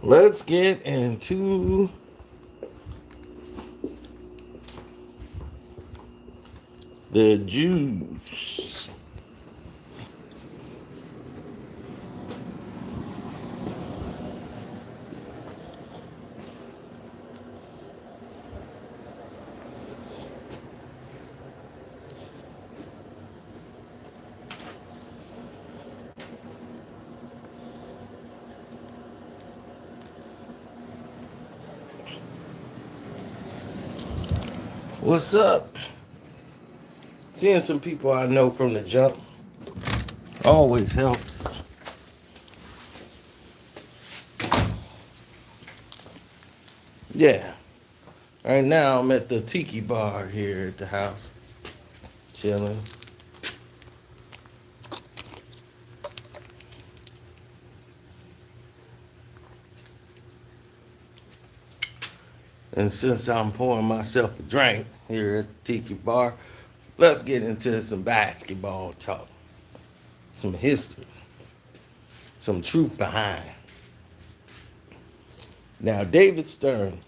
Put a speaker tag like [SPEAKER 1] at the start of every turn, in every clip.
[SPEAKER 1] Let's get into the juice. What's up? Seeing some people I know from the jump always helps. Yeah. Right now I'm at the Tiki Bar here at the house, chilling. And since I'm pouring myself a drink here at the Tiki Bar, let's get into some basketball talk, some history, some truth behind. Now, David Stern,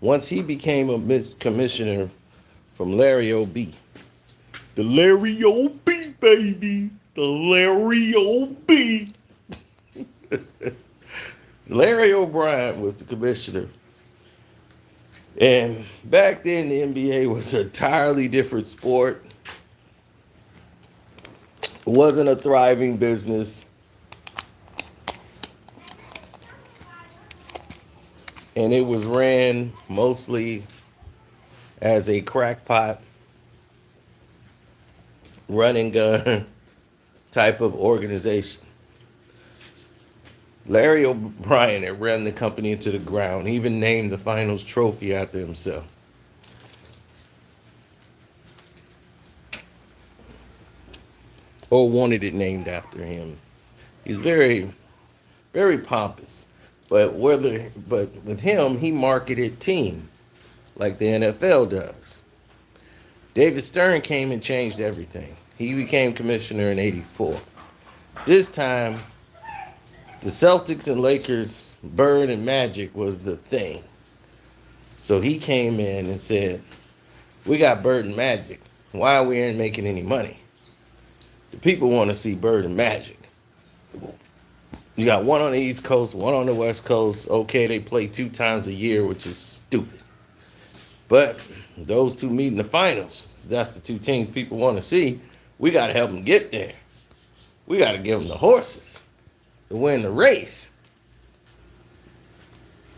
[SPEAKER 1] once he became a commissioner from Larry O'B. The Larry O'B, baby. The Larry O'B. Larry O'Brien was the commissioner. And back then, the NBA was an entirely different sport. It wasn't a thriving business. And it was ran mostly as a crackpot, run and gun type of organization. Larry O'Brien had ran the company into the ground. He even named the finals trophy after himself. Or wanted it named after him. He's very, very pompous. But with him, he marketed team like the NFL does. David Stern came and changed everything. He became commissioner in '84. This time, the Celtics and Lakers, Bird and Magic was the thing. So he came in and said, we got Bird and Magic. Why we ain't making any money? The people want to see Bird and Magic. You got one on the East Coast, one on the West Coast. Okay, they play 2 times a year, which is stupid. But those two meet in the finals. That's the 2 teams people want to see. We got to help them get there. We got to give them the horses to win the race.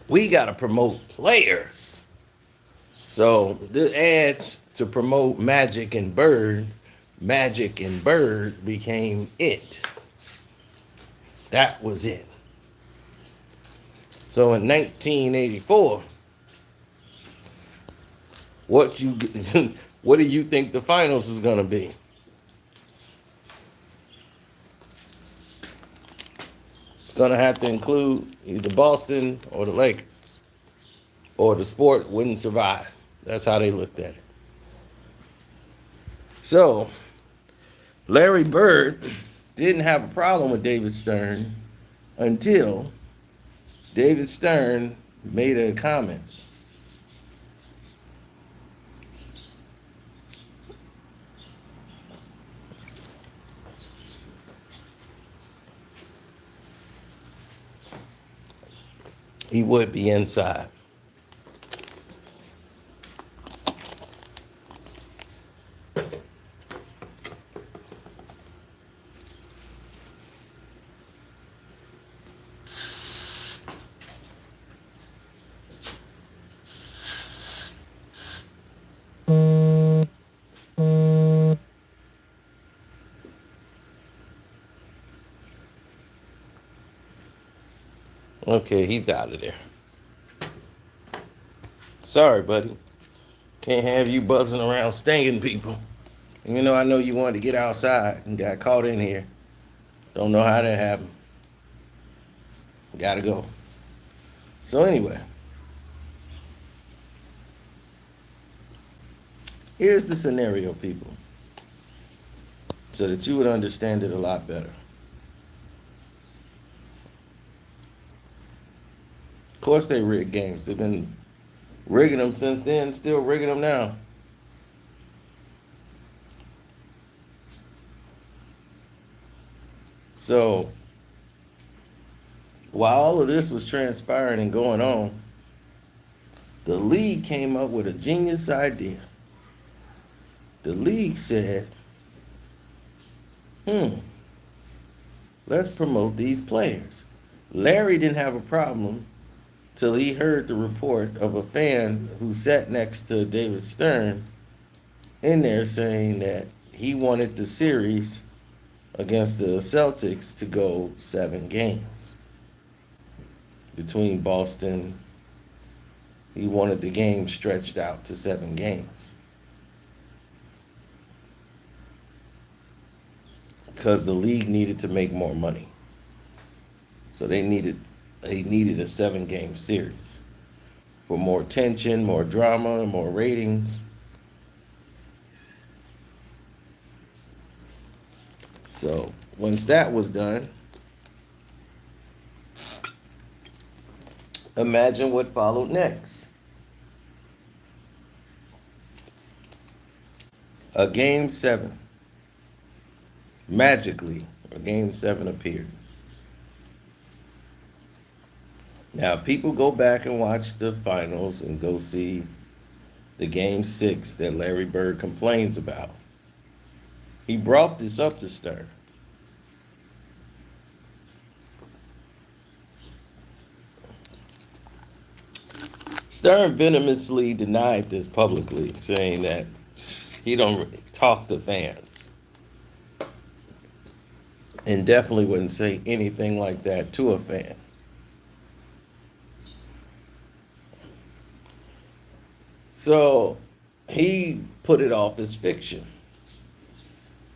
[SPEAKER 1] We got to promote players. So the ads to promote Magic and Bird became it. That was it. So in 1984, what do you think the finals is going to be? It's going to have to include either Boston or the Lakers, or the sport wouldn't survive. That's how they looked at it. So Larry Bird didn't have a problem with David Stern until David Stern made a comment. He would be inside. Okay, he's out of there. Sorry, buddy. Can't have you buzzing around stinging people. I know you wanted to get outside and got caught in here. Don't know how that happened. Gotta go. So anyway, here's the scenario, people, so that you would understand it a lot better. Of course they rig games. They've been rigging them since then, still rigging them now. So while all of this was transpiring and going on, the league came up with a genius idea. The league said, let's promote these players. Larry didn't have a problem till he heard the report of a fan who sat next to David Stern in there saying that he wanted the series against the Celtics to go 7 games. Between Boston, he wanted the game stretched out to 7 games. Because the league needed to make more money. So they needed a 7-game series for more tension, more drama, and more ratings. So once that was done, imagine what followed next. A game 7. Magically, a game 7 appeared. Now, people go back and watch the finals and go see the game 6 that Larry Bird complains about. He brought this up to Stern. Stern venomously denied this publicly, saying that he don't talk to fans. And definitely wouldn't say anything like that to a fan. So he put it off as fiction,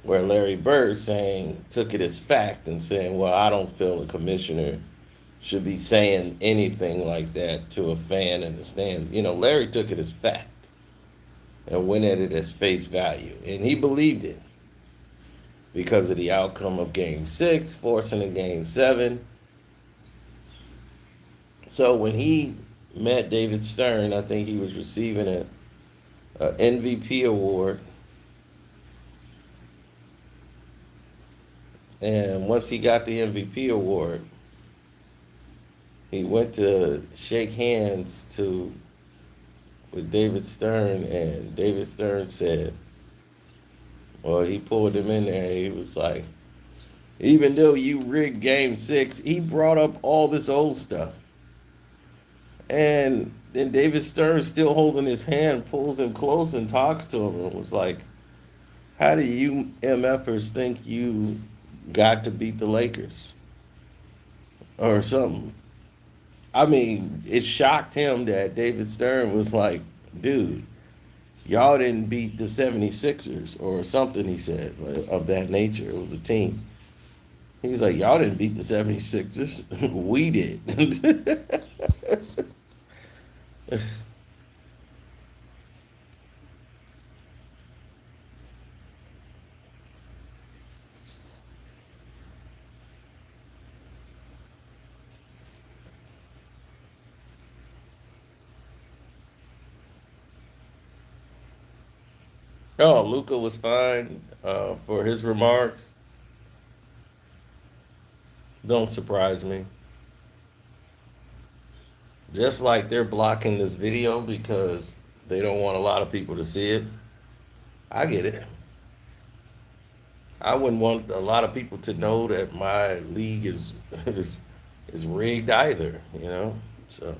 [SPEAKER 1] where Larry Bird took it as fact and saying, well, I don't feel the commissioner should be saying anything like that to a fan in the stands. Larry took it as fact and went at it as face value. And he believed it because of the outcome of game 6, forcing a game 7. So when he met David Stern, I think he was receiving an MVP award. And once he got the MVP award, he went to shake hands with David Stern, and David Stern said, well, he pulled him in there. He was like, even though you rigged game 6, he brought up all this old stuff. And then David Stern, still holding his hand, pulls him close and talks to him and was like, how do you MFers think you got to beat the Lakers? Or something. I mean, it shocked him that David Stern was like, dude, y'all didn't beat the 76ers or something, he said, of that nature. It was a team. He was like, y'all didn't beat the 76ers. We did. Oh, Luka was fine for his remarks. Don't surprise me. Just like they're blocking this video because they don't want a lot of people to see it. I get it. I wouldn't want a lot of people to know that my league is is rigged either. So,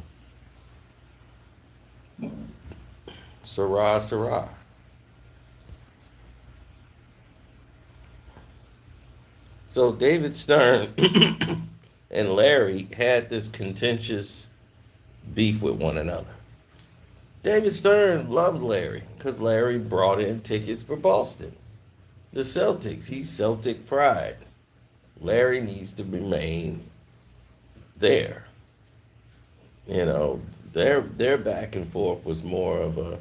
[SPEAKER 1] Sarah, Sarah. So David Stern and Larry had this contentious beef with one another. David Stern loved Larry because Larry brought in tickets for Boston, the Celtics. He's Celtic pride. Larry needs to remain there. Their back and forth was more of a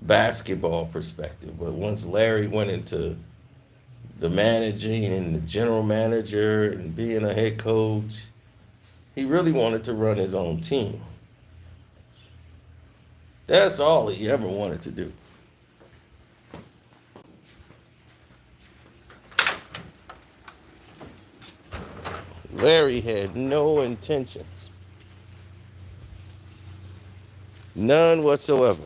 [SPEAKER 1] basketball perspective. But once Larry went into the managing and the general manager and being a head coach, He really wanted to run his own team. That's all he ever wanted to do. Larry had no intentions, none whatsoever,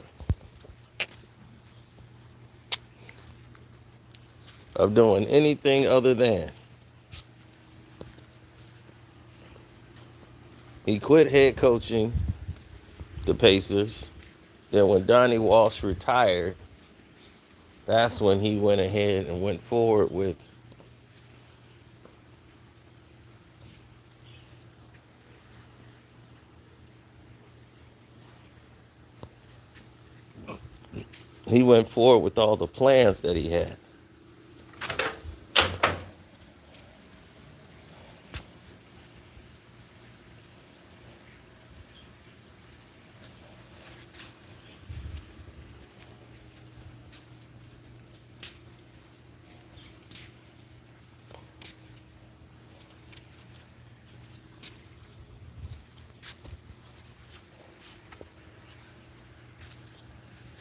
[SPEAKER 1] of doing anything other than he quit head coaching the Pacers. Then when Donnie Walsh retired, that's when he went ahead and went forward with all the plans that he had.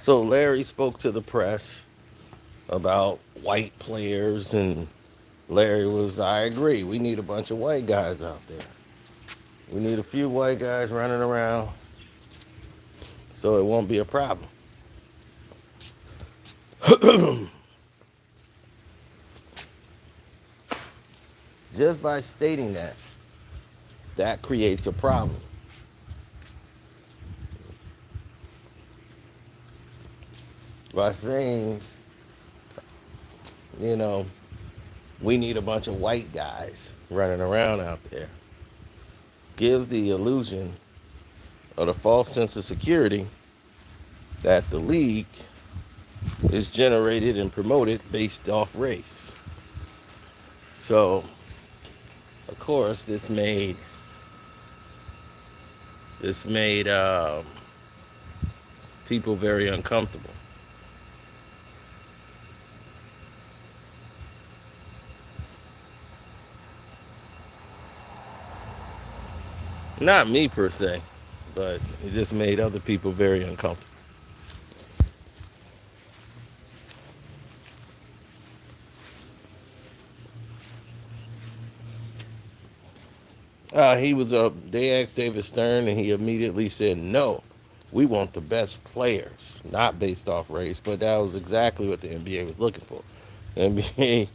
[SPEAKER 1] So Larry spoke to the press about white players, and Larry was, I agree, we need a bunch of white guys out there. We need a few white guys running around so it won't be a problem. Just by stating that creates a problem. By saying, we need a bunch of white guys running around out there, gives the illusion or the false sense of security that the league is generated and promoted based off race. So, of course, this made people very uncomfortable. Not me per se, but it just made other people very uncomfortable. They asked David Stern, and he immediately said, no, we want the best players, not based off race. But that was exactly what the NBA was looking for. The NBA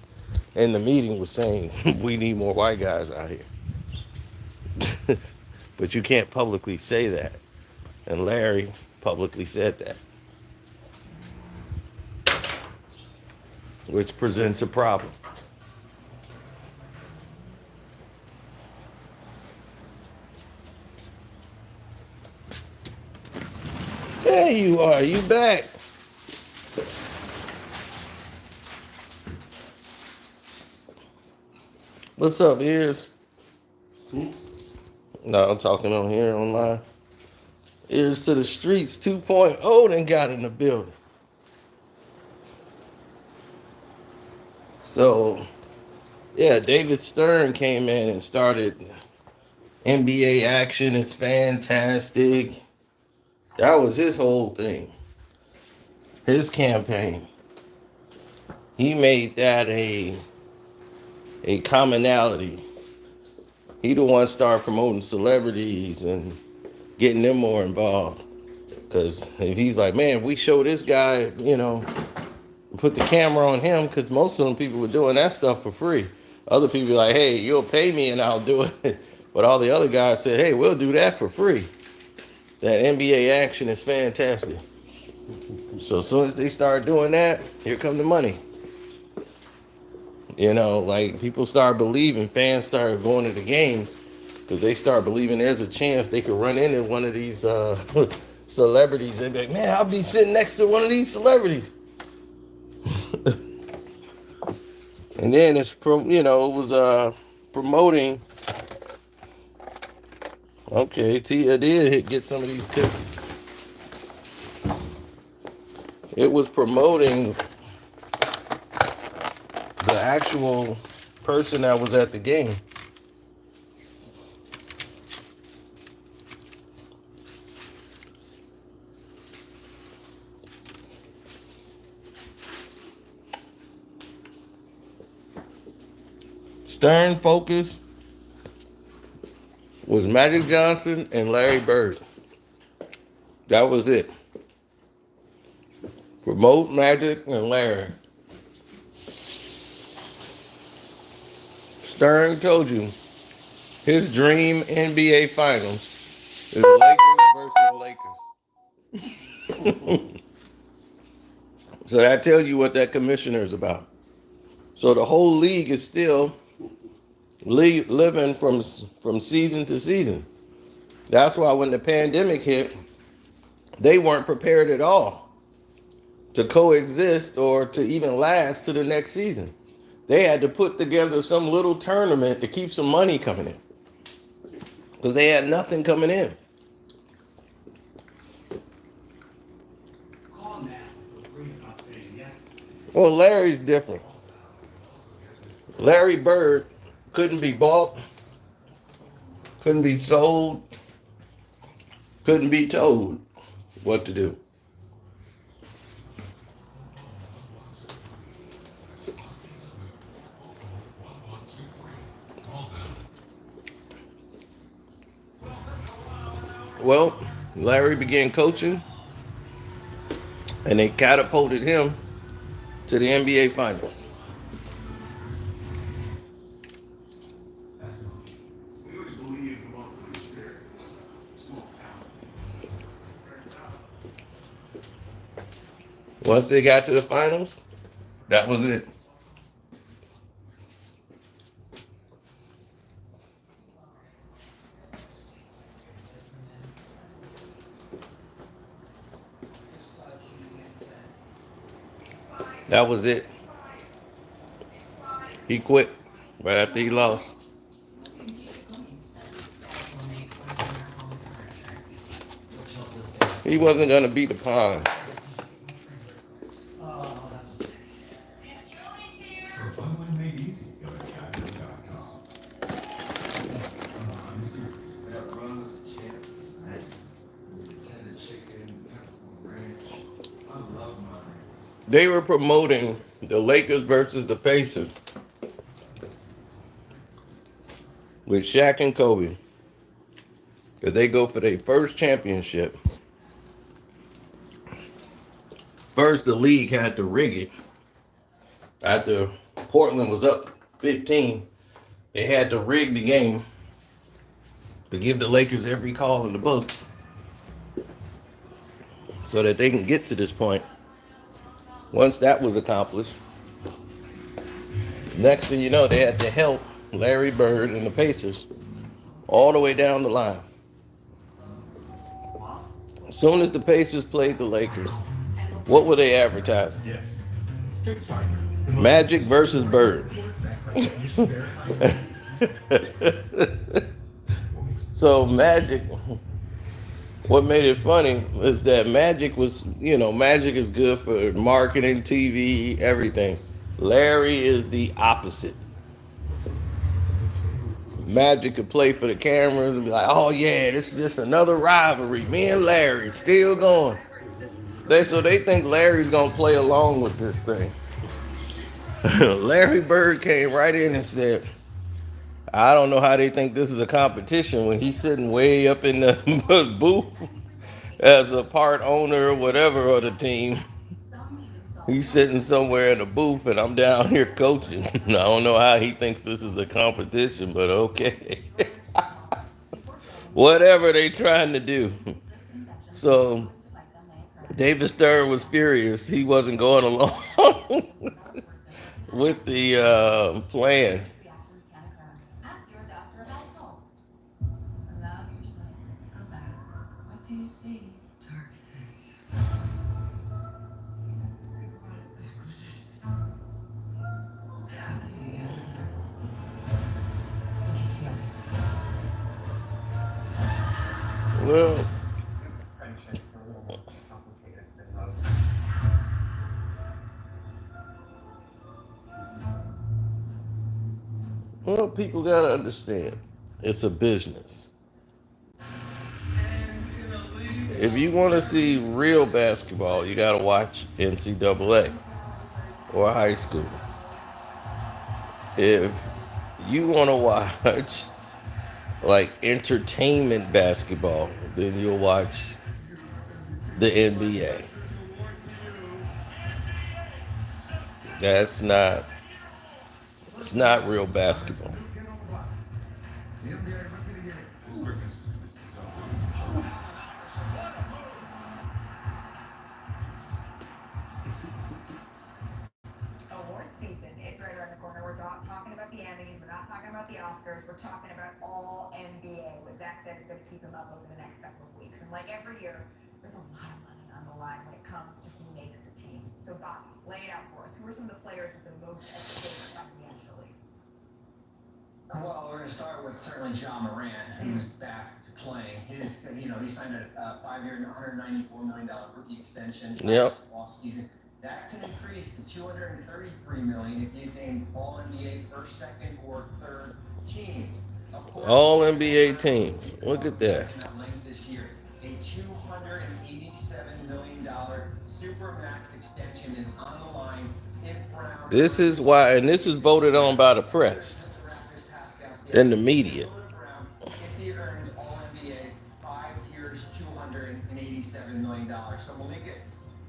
[SPEAKER 1] in the meeting was saying, we need more white guys out here. But you can't publicly say that. And Larry publicly said that, which presents a problem. There you are. You back. What's up, Ears? No, I'm talking on here online. Ears to the Streets 2.0 then got in the building. So, yeah, David Stern came in and started NBA action. It's fantastic. That was his whole thing. His campaign. He made that a commonality. He the one started promoting celebrities and getting them more involved. Because if he's like, man, if we show this guy, put the camera on him, because most of them people were doing that stuff for free. Other people were like, hey, you'll pay me and I'll do it. But all the other guys said, hey, we'll do that for free. That NBA action is fantastic. So as soon as they start doing that, here come the money. Like people start believing, fans start going to the games because they start believing there's a chance they could run into one of these celebrities. They'd be like, man, I'll be sitting next to one of these celebrities. And then it was promoting. Okay, Tia did get some of these tickets. It was promoting the actual person that was at the game. Stern focus was Magic Johnson and Larry Bird. That was it. Promote Magic and Larry. Stern told you his dream NBA Finals is Lakers versus Lakers. So that tells you what that commissioner is about. So the whole league is still living from season to season. That's why when the pandemic hit, they weren't prepared at all to coexist or to even last to the next season. They had to put together some little tournament to keep some money coming in because they had nothing coming in. Well, Larry's different. Larry Bird couldn't be bought, couldn't be sold, couldn't be told what to do. Well, Larry began coaching, and they catapulted him to the NBA Finals. Once they got to the finals, that was it. That was it. He quit right after he lost. He wasn't going to beat the Pond. They were promoting the Lakers versus the Pacers with Shaq and Kobe, because they go for their first championship. First, the league had to rig it. After Portland was up 15, they had to rig the game to give the Lakers every call in the book so that they can get to this point. Once that was accomplished, next thing you know, they had to help Larry Bird and the Pacers all the way down the line. As soon as the Pacers played the Lakers, what were they advertising? Magic versus Bird. So Magic, what made it funny is that Magic was, Magic is good for marketing, TV, everything. Larry is the opposite. Magic could play for the cameras and be like, oh yeah, this is just another rivalry. Me and Larry still going. So they think Larry's going to play along with this thing. Larry Bird came right in and said, I don't know how they think this is a competition when he's sitting way up in the booth as a part owner or whatever of the team. He's sitting somewhere in the booth and I'm down here coaching. I don't know how he thinks this is a competition, but okay. Whatever they trying to do. So David Stern was furious. He wasn't going along with the plan. Well, people gotta understand, it's a business. If you want to see real basketball, you gotta watch NCAA or high school. If you want to watch like entertainment basketball, then you'll watch the NBA. That's not it's not real basketball.
[SPEAKER 2] Award season. It's right around the corner. We're not talking about the Emmys. We're not talking about the Oscars. We're talking about all NBA. What Zach said is going to keep him up over the next couple of weeks. And like every year, there's a lot of money on the line when it comes to who makes the team. So Bobby, lay it out for us. Who are some of the players with the most at stake financially?
[SPEAKER 3] Well, we're going to start with certainly John Morant, who's back to playing. He signed a 5-year, $194 million rookie extension
[SPEAKER 1] Yep.
[SPEAKER 3] last offseason. That could increase to $233 million if he's named All NBA first, second, or third team. Of course,
[SPEAKER 1] All NBA teams. Look at that.
[SPEAKER 3] late this year, a $287 million supermax extension is on the line if Brown.
[SPEAKER 1] This is why, and this is voted on by the press and the media.
[SPEAKER 3] If he earns All NBA 5 years, $287 million. So Malika,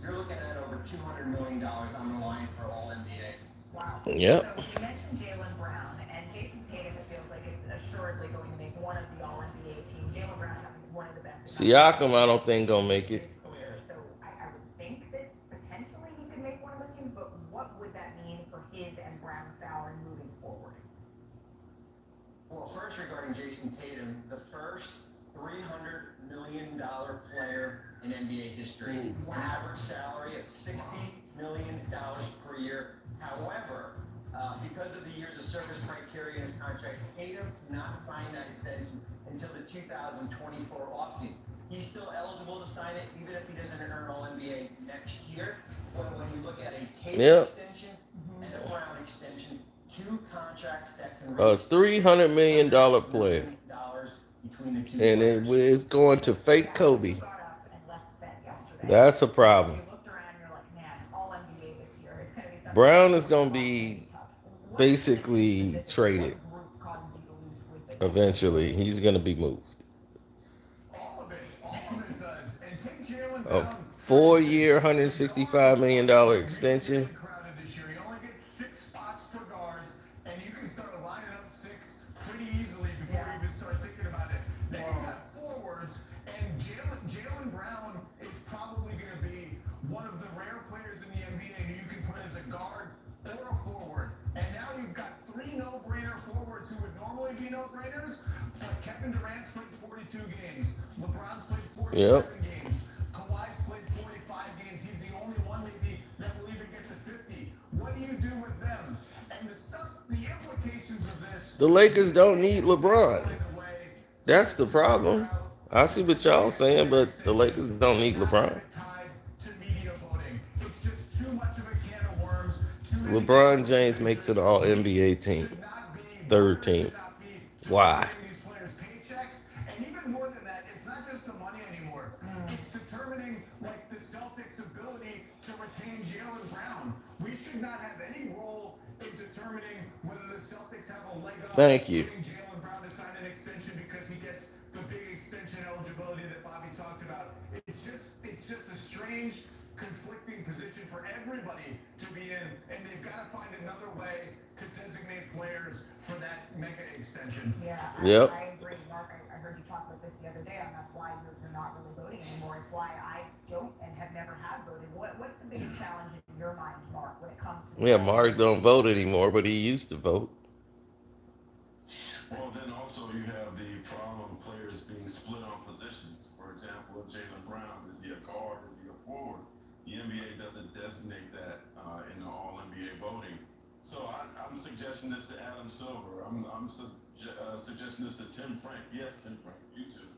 [SPEAKER 3] you're looking at over $200 million on the line for All NBA.
[SPEAKER 2] Wow.
[SPEAKER 1] Yep.
[SPEAKER 2] So you mentioned Jaylen Brown and Jason Tatum. It feels like is assuredly going to make one of the All NBA teams. Jaylen Brown's having one of the best.
[SPEAKER 1] Siakam, I don't think gonna make it.
[SPEAKER 2] His career. So I would think that potentially he could make one of those teams. But what would that mean for his and Brown's salary moving forward?
[SPEAKER 3] Well, first regarding Jason Tatum, the first $300 million player in NBA history,
[SPEAKER 2] Wow.
[SPEAKER 3] an average salary of $60 million per year. However, because of the years of service criteria in his contract, Tatum cannot sign that extension until the 2024 offseason. He's still eligible to sign it, even if he doesn't earn All NBA next year. But when you look at a Tatum extension and a Brown extension, two contracts that can
[SPEAKER 1] A $300 million player. And it's going to fake Kobe. That's a problem. Brown is going to be basically traded eventually. He's going to be moved. A 4-year, $165 million extension.
[SPEAKER 3] Jaylen Brown is probably going to be one of the rare players in the NBA who you can put as a guard or a forward. And now you've got three no-brainer forwards who would normally be no-brainers, but Kevin Durant's played 42 games. LeBron's played 47 games. Kawhi's played 45 games. He's the only one maybe that will even get to 50. What do you do with them? And the implications of this...
[SPEAKER 1] The Lakers don't need LeBron. That's the problem. I see what y'all saying, but the Lakers don't need LeBron. LeBron James makes it all NBA team. Third team. Why?
[SPEAKER 3] And even more than that, it's not just the money anymore. It's determining like the Celtics' ability to retain Jaylen Brown. We should not have any role in determining whether the Celtics have a leg up.
[SPEAKER 1] Thank you.
[SPEAKER 3] Jaylen Brown to sign an extension because he gets the big extension eligibility that Bobby talked about. It's just a strange, conflicting position for everybody to be in, and they've got to find another way to designate players for that mega extension.
[SPEAKER 2] Yeah,
[SPEAKER 1] Yep.
[SPEAKER 2] I agree, Mark. I heard you talk about this the other day, and that's why you're not really voting anymore. It's why I don't and have never had voted. What's the biggest challenge in your mind, Mark, when it comes to...
[SPEAKER 1] Yeah, Mark don't vote anymore, but he used to vote.
[SPEAKER 4] Well, then also you have the problem of players being split on positions. For example, Jaylen Brown, is he a guard? Is he a forward? The NBA doesn't designate that in the All-NBA voting. So I'm suggesting this to Adam Silver. I'm suggesting this to Tim Frank. Yes, Tim Frank, you too.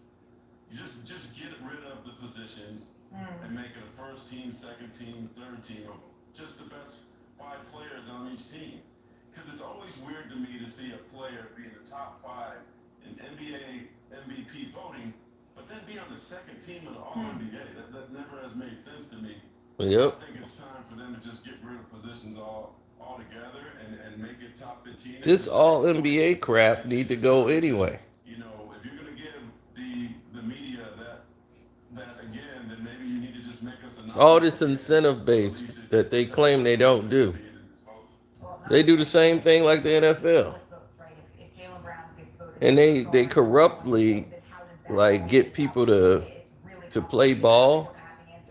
[SPEAKER 4] You just get rid of the positions and make it a first team, second team, third team, of just the best 5 players on each team. Because it's always weird to me to see a player be in the top 5 in NBA MVP voting, but then be on the second team of the All-NBA. That never has made sense to me.
[SPEAKER 1] Yep.
[SPEAKER 4] I think it's time for them to just get rid of positions all together and make it top 15.
[SPEAKER 1] This all NBA crap need to go anyway.
[SPEAKER 4] You know, if you're gonna give the media that again, then maybe you need to just make us
[SPEAKER 1] It's all this incentive based that they claim they don't do. They do the same thing like the NFL. And they corruptly like get people to play ball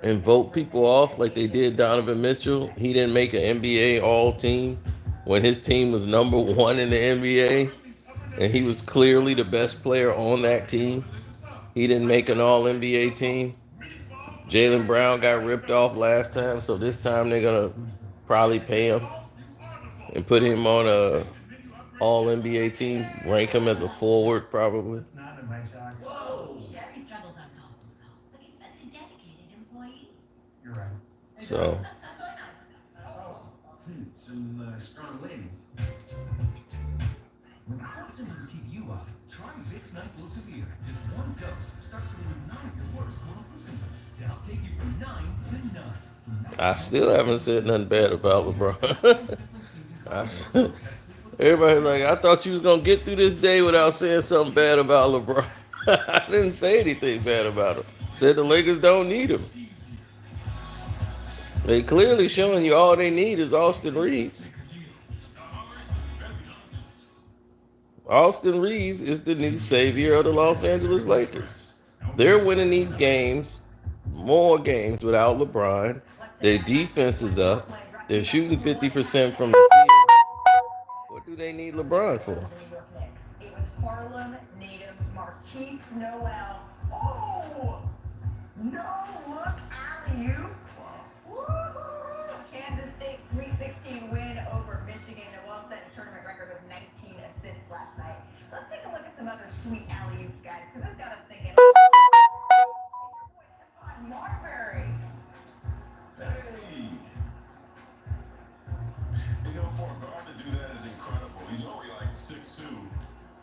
[SPEAKER 1] and vote people off like they did Donovan Mitchell. He didn't make an NBA all team when his team was number 1 in the NBA and he was clearly the best player on that team. He didn't make an all NBA team. Jaylen Brown got ripped off last time, so this time they're gonna probably pay him and put him on a all NBA team, rank him as a forward probably.
[SPEAKER 5] Whoa! Jerry struggles on conference calls, but he's such a dedicated employee.
[SPEAKER 6] You're right.
[SPEAKER 1] So
[SPEAKER 6] Some strong ladies. When cold symptoms keep you up, try Vicks NyQuil Severe. Just one dose starts to remove 9 of your worst cold flu symptoms to help take you from 9 to 9.
[SPEAKER 1] I still haven't said nothing bad about LeBron. Everybody's like, I thought you was gonna get through this day without saying something bad about LeBron. I didn't say anything bad about him. Said the Lakers don't need him. They clearly showing you all they need is Austin Reeves. Austin Reeves is the new savior of the Los Angeles Lakers. They're winning these games, more games without LeBron. Their defense is up. They're shooting 50% from the field. What do they need LeBron for?
[SPEAKER 2] It was Harlem native Marquise Noel. Oh! No look alley-oop. Woo-hoo! Kansas State Sweet 16 win over Michigan. Noel set a tournament record with 19 assists last night. Let's take a look at some other sweet alley-oops, guys, because this got us thinking. It's your boy Stephon Marbury.
[SPEAKER 4] Hey! You know, for a guard to do that is incredible. He's only like 6'2",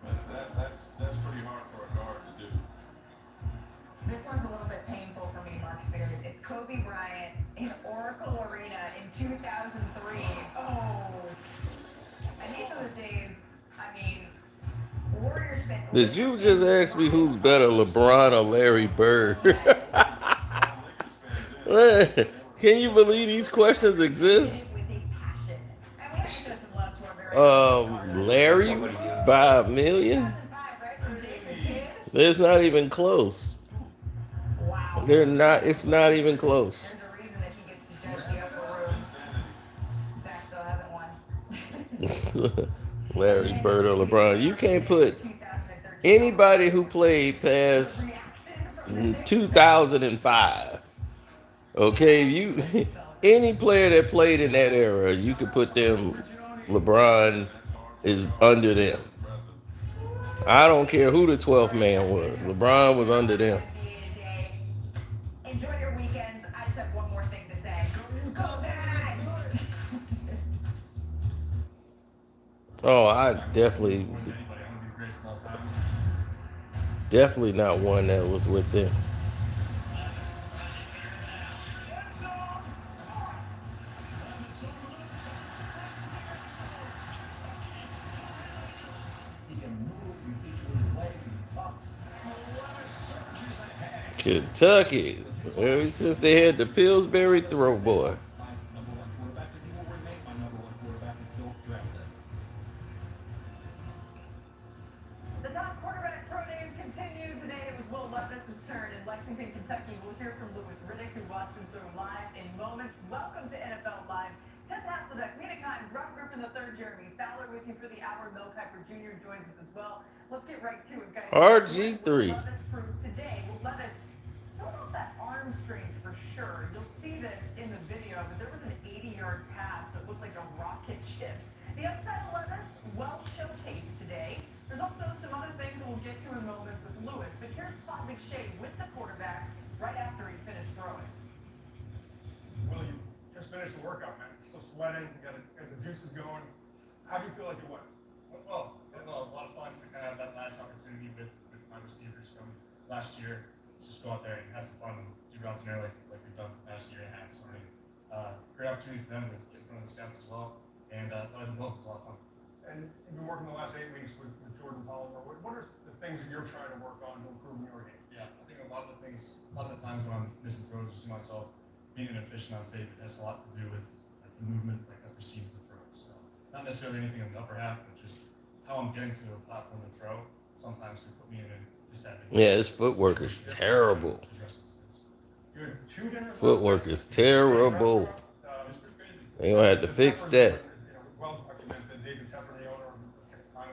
[SPEAKER 4] but that's pretty hard for a guard to do.
[SPEAKER 2] This one's a little bit painful for me, Mark Spears. It's Kobe Bryant in Oracle Arena in 2003. Oh, and these are the days. I mean, Warriors fans.
[SPEAKER 1] Did you just ask me who's better, LeBron or Larry Bird? Can you believe these questions exist? Larry by a million? It's not even close. They're not. It's not even close.
[SPEAKER 2] There's a reason that he gets to judge the upper room. Zach still hasn't won.
[SPEAKER 1] Larry Bird or LeBron. You can't put anybody who played past 2005. Okay, you any player that played in that era, you could put them. LeBron is under them. I don't care who the 12th man was. LeBron was under them.
[SPEAKER 2] Enjoy your weekends. I just have one more thing to say. Go Zags!
[SPEAKER 1] Oh, I definitely not one that was with them. Kentucky, ever since they had the Pillsbury throw boy.
[SPEAKER 2] The top quarterback pro days continue. Today it was Will Levis's turn in Lexington, Kentucky. We'll hear from Louis Riddick, who watched him through live in moments. Welcome to NFL Live. Ted Hasselbeck, Mina Kimes, Rob Griffin III, Jeremy Fowler with you for the hour. Mel Kiper Jr. joins us as well. Let's get right to it, guys.
[SPEAKER 1] RG3.
[SPEAKER 2] Levis proved today. Will Levis don't know that arm strength for sure. You'll see this in the video, but there was an 80-yard pass that looked like a rocket ship. The upside of Levis, well showcased today. There's also some other things that we'll get to in moments with Lewis, but here's Todd McShay with the quarterback right after he finished throwing.
[SPEAKER 7] Well, you just finished the workout, man. Still sweating, got the juices going. How do you feel like it went?
[SPEAKER 3] Well, it was a lot of fun to kind of have that last opportunity with my receivers from last year. Let's just go out there and have some fun and do routes in there like we've done for the past year and a half. So, great opportunity for them to get in front of the scouts as well.
[SPEAKER 8] and I thought I did well. It was a lot of fun.
[SPEAKER 7] And you've been working the last 8 weeks with Jordan Palmer. What are the things that you're trying to work on to improve in your game?
[SPEAKER 8] Yeah, I think a lot of the times when I'm missing throws or see myself being inefficient on tape, it has a lot to do with like the movement like that precedes the throw. So not necessarily anything in the upper half, but just how I'm getting to the platform to throw. Sometimes can put me in a disadvantage.
[SPEAKER 1] Yeah, his footwork is terrible.
[SPEAKER 8] Address those things.
[SPEAKER 7] You had 2 dinners.
[SPEAKER 1] Footwork is terrible.
[SPEAKER 8] It's pretty crazy.
[SPEAKER 1] They gonna have to fix that.
[SPEAKER 7] Well documented, David Tepper, the owner of the time,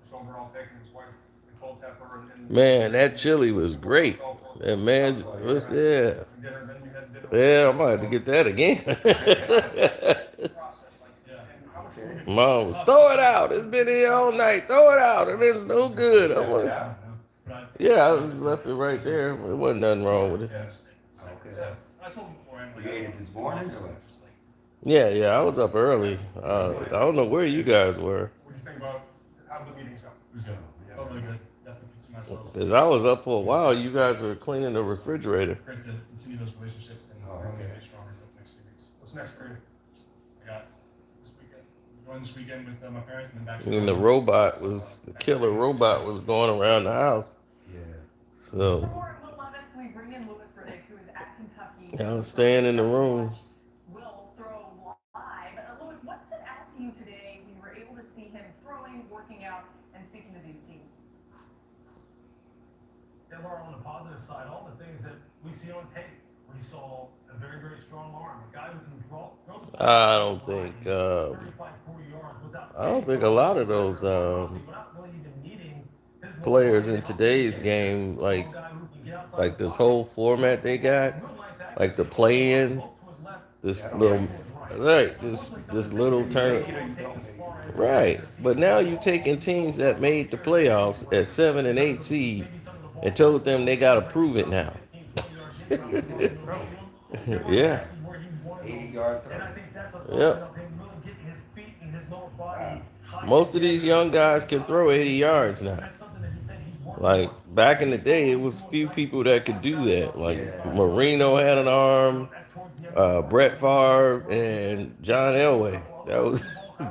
[SPEAKER 7] was overall picking his wife, Nicole Tepper, and
[SPEAKER 1] Man, that chili was great. That man was there.
[SPEAKER 7] dinner, then you had dinner.
[SPEAKER 1] Yeah, I'm gonna have to get that again.
[SPEAKER 7] Process, like,
[SPEAKER 8] Yeah.
[SPEAKER 7] and how much room
[SPEAKER 1] Mom was, throw it out. It's been here all night. Throw it out, and it's no good. I'm like, yeah, I left it right there. There wasn't nothing wrong with it.
[SPEAKER 8] So, I told him beforehand.
[SPEAKER 9] You ate it this morning or what?
[SPEAKER 8] Just like,
[SPEAKER 1] Yeah, I was up early. I don't know where you guys were,
[SPEAKER 7] what do you think about how the meetings go?
[SPEAKER 8] it was good. Felt really good. Definitely could see myself.
[SPEAKER 1] because I was up for a while. You guys were cleaning the refrigerator.
[SPEAKER 8] Great to continue those relationships and
[SPEAKER 9] Oh,
[SPEAKER 8] hopefully
[SPEAKER 9] okay.
[SPEAKER 8] make stronger for the next few weeks.
[SPEAKER 7] What's next for you?
[SPEAKER 8] I got this weekend. Going this weekend with my parents and then back.
[SPEAKER 1] And the killer robot was going around the house.
[SPEAKER 9] Yeah.
[SPEAKER 1] So
[SPEAKER 2] Before Will Levis, we bring in Louis Riddick, who is at Kentucky.
[SPEAKER 1] I was staying in the room.
[SPEAKER 2] Will throw live. Louis, what stood out to you today when you were able to see him throwing, working out, and speaking to these teams?
[SPEAKER 10] And Laura, on the positive side, all the things that we see on tape, we saw a very, very strong arm, a guy who can throw the ball.
[SPEAKER 1] I don't think
[SPEAKER 10] 35, 40 yards without
[SPEAKER 1] I don't think a lot of those
[SPEAKER 10] without really even needing his
[SPEAKER 1] players in today's game like this whole format they got, like the play-in, this little this little turn. Right, but now you taking teams that made the playoffs at 7 and 8 seed and told them they got to prove it now. Yeah.
[SPEAKER 9] 80-yard throw.
[SPEAKER 10] And I think that's a
[SPEAKER 1] Yep.
[SPEAKER 10] function of him really getting his feet and his lower body tight.
[SPEAKER 1] Most of these young guys can throw 80 yards now.
[SPEAKER 10] That's something that he said he's working
[SPEAKER 1] Like
[SPEAKER 10] on.
[SPEAKER 1] back in the day, it was few people that could do that. Like Marino had an arm, Brett Favre, and John Elway.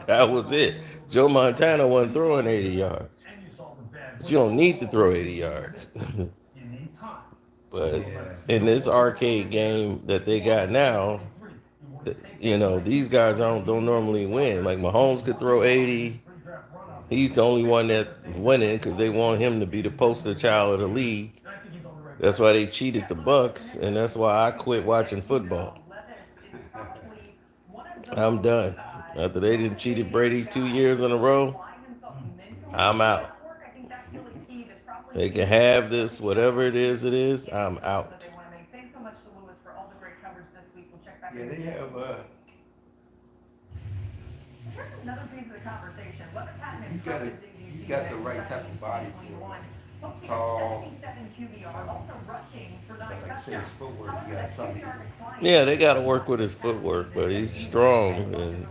[SPEAKER 1] That was it. Joe Montana wasn't throwing 80 yards.
[SPEAKER 10] And you saw the bad.
[SPEAKER 1] But you don't need to throw 80 yards.
[SPEAKER 10] You need time.
[SPEAKER 1] But in this arcade game that they got now, you know, these guys don't normally win. Like Mahomes could throw 80. He's the only one that winning because they want him to be the poster child of the league. That's why they cheated the Bucks, and that's why I quit watching football. I'm done. After they didn't cheated Brady 2 years in a row, I'm out. They can have this, whatever it is, I'm out.
[SPEAKER 2] Thanks so much to Louis for all the great coverage this week. We'll check back
[SPEAKER 9] Yeah,
[SPEAKER 2] in
[SPEAKER 9] they
[SPEAKER 2] with you.
[SPEAKER 9] have.
[SPEAKER 2] Here's another piece of the conversation. Levis had an
[SPEAKER 9] He's got
[SPEAKER 2] impressive
[SPEAKER 9] a-
[SPEAKER 2] debut
[SPEAKER 9] he's
[SPEAKER 2] season
[SPEAKER 9] got
[SPEAKER 2] at
[SPEAKER 9] the right
[SPEAKER 2] Kentucky
[SPEAKER 9] type of
[SPEAKER 2] in
[SPEAKER 9] body for
[SPEAKER 2] 2021. Posting
[SPEAKER 9] tall.
[SPEAKER 2] a 77 QBR, also rushing for 9
[SPEAKER 9] Like I said, his
[SPEAKER 2] touchdowns.
[SPEAKER 9] footwork,
[SPEAKER 2] However,
[SPEAKER 9] he got
[SPEAKER 2] that
[SPEAKER 9] something.
[SPEAKER 2] QBR decline
[SPEAKER 1] Yeah, they got to work with his footwork, but he's strong. And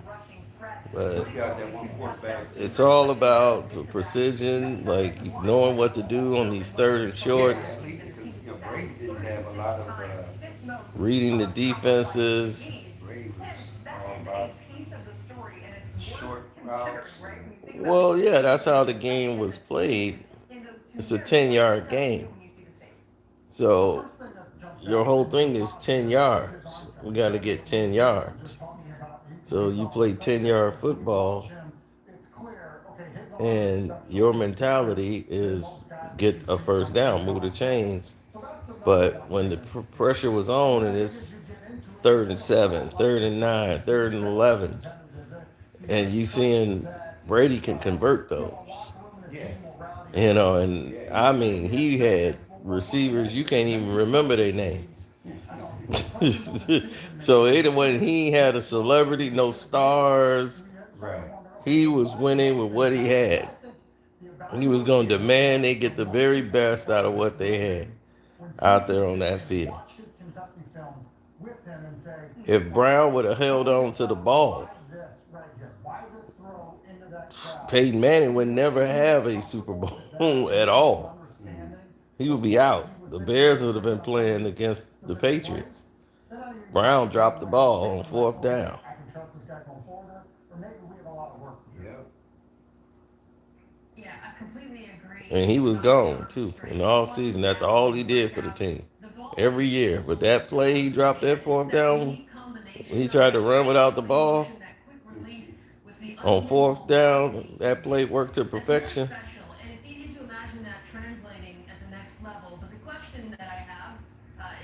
[SPEAKER 1] but
[SPEAKER 9] He got that one quarterback.
[SPEAKER 1] it's all about the precision, like knowing what to do on these third and shorts,
[SPEAKER 9] Because, Brady didn't have a lot of,
[SPEAKER 1] reading the defenses.
[SPEAKER 9] Brady was all about short routes.
[SPEAKER 1] Well, yeah, that's how the game was played. It's a 10-yard game. So your whole thing is 10 yards. We got to get 10 yards. So you play 10-yard football, and your mentality is get a first down, move the chains. But when the pressure was on, and it's 3rd and 7, 3rd and 9, 3rd and 11s, and you seeing Brady can convert those.
[SPEAKER 9] Yeah.
[SPEAKER 1] You know, and I mean, he had receivers you can't even remember their names. So when he had a celebrity, no stars,
[SPEAKER 9] Right.
[SPEAKER 1] he was winning with what he had. He was going to demand they get the very best out of what they had out there on that field. If Brown would have held on to the ball, Peyton Manning would never have a Super Bowl at all. He would be out. The Bears would have been playing against the Patriots. Brown dropped the ball on 4th down.
[SPEAKER 5] completely agree.
[SPEAKER 1] And he was gone too in the off season after all he did for the team every year. But that play he dropped that fourth down when he tried to run without the ball on fourth down, that play worked to perfection.
[SPEAKER 5] Special, and it's easy to imagine that translating at the next level. But the question that I have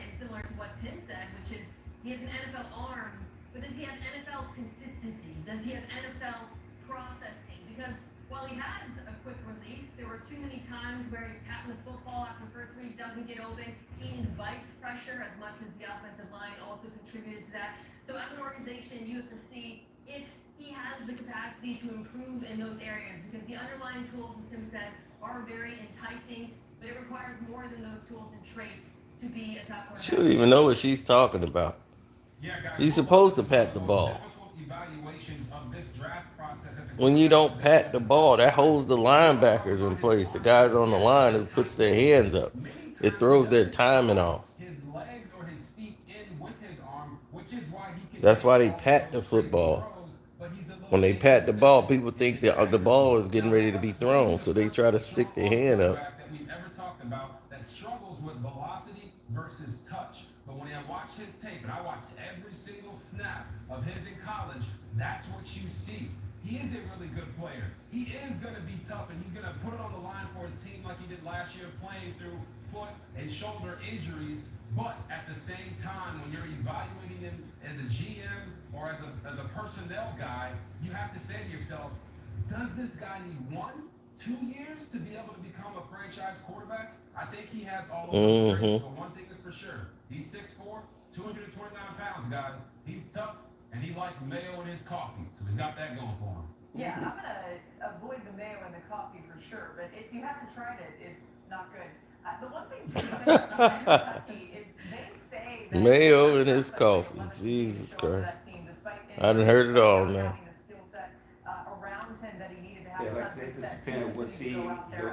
[SPEAKER 5] is similar to what Tim said, which is he has an NFL arm, but does he have NFL consistency? Does he have NFL processing? Because while he has a quick release, there were too many times where he's patting the football after the first read, doesn't get open. He invites pressure as much as the offensive line also contributed to that. So as an organization, you have to see if he has the capacity to improve in those areas, because the underlying tools, as Tim said, are very enticing, but it requires more than those tools and traits to be a top quarterback.
[SPEAKER 1] She don't even know what she's talking about. He's supposed to pat the ball. When you don't pat the ball, that holds the linebackers in place, the guys on the line who puts their hands up. It throws their timing off. That's why they pat the football. When they pat the ball, people think that the ball is getting ready to be thrown, so they try to stick their hand up.
[SPEAKER 11] That struggles with velocity versus touch. But when I watch his tape, and I watched every single snap of his in college, that's what you see. He is a really good player. He is going to be tough, and he's going to put it on the line for his team like he did last year, playing through foot and shoulder injuries. But at the same time, when you're evaluating him as a GM or as a personnel guy, you have to say to yourself, does this guy need 1, 2 years to be able to become a franchise quarterback? I think he has all of those traits, but one thing is for sure. He's 6'4", 229 pounds, guys. He's tough, and he likes mayo in his coffee, so he's got that going for him.
[SPEAKER 2] Yeah, I'm gonna avoid the mayo and the coffee for sure, but if you haven't tried it, it's not good. The one thing too about Kentucky is they say that
[SPEAKER 1] Mayo in his coffee. Jesus Christ. I done heard it all now.
[SPEAKER 2] Around him that he needed to have
[SPEAKER 9] Yeah, like I said, it just depends on what team